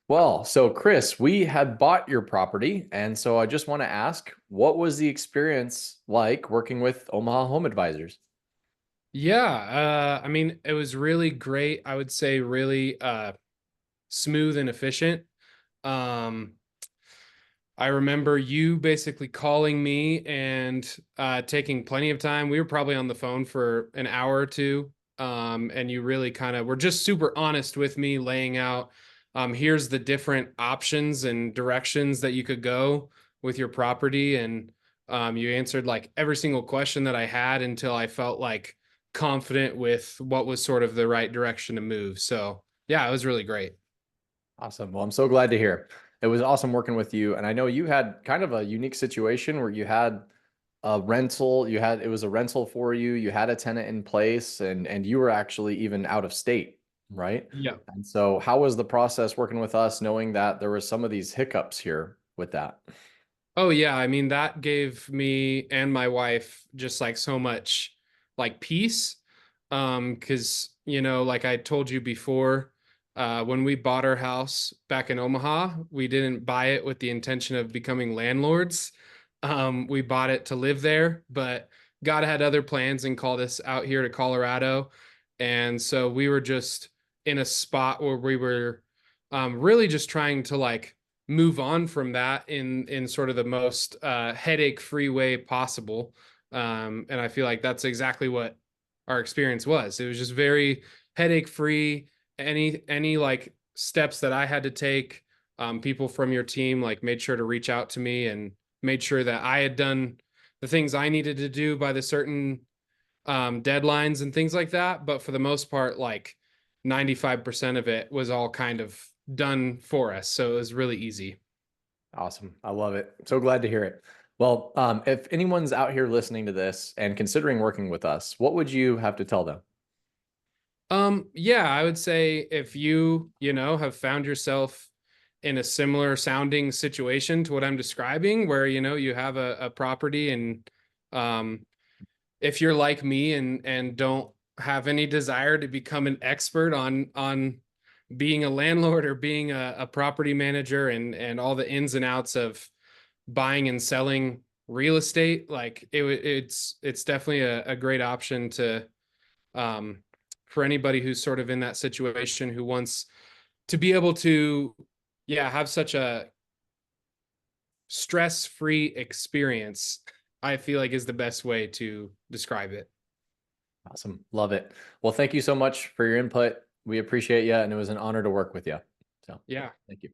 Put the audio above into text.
Well, so Kris, we had bought your property, and so I just want to ask, what was the experience like working with Omaha Home Advisors? Yeah, I mean, it was really great. I would say really smooth and efficient. Um, I remember you basically calling me and taking plenty of time. We were probably on the phone for an hour or two. And you really kind of were just super honest with me, laying out here's the different options and directions that you could go with your property. And you answered like every single question that I had until I felt like confident with what was sort of the right direction to move. So, yeah, it was really great. Awesome. Well, I'm so glad to hear. It was awesome working with you, and I know you had kind of a unique situation where you had a rental, it was a rental for you, you had a tenant in place, and you were actually even out of state, right? Yeah. And so how was the process working with us, knowing that there were some of these hiccups here with that? Oh yeah, I mean that gave me and my wife just like so much like peace. 'Cause like I told you before, when we bought our house back in Omaha, we didn't buy it with the intention of becoming landlords. We bought it to live there, but God had other plans and called us out here to Colorado. And so we were just in a spot where we were really just trying to like move on from that in sort of the most headache free way possible. And I feel like that's exactly what our experience was. It was just very headache free. Any like steps that I had to take, people from your team like made sure to reach out to me and made sure that I had done the things I needed to do by the certain deadlines and things like that. But for the most part, like 95% of it was all kind of done for us. So it was really easy. Awesome. I love it. So glad to hear it. Well, if anyone's out here listening to this and considering working with us, what would you have to tell them? Yeah, I would say if you have found yourself in a similar sounding situation to what I'm describing, where, you have a property and, um, if you're like me and don't have any desire to become an expert on being a landlord or being a property manager and all the ins and outs of buying and selling real estate, like it's definitely a great option to um, for anybody who's sort of in that situation who wants to be able to, yeah, have such a stress-free experience. I feel like is the best way to describe it. Awesome. Love it. Well, thank you so much for your input. We appreciate you, and it was an honor to work with you. So, Yeah. thank you.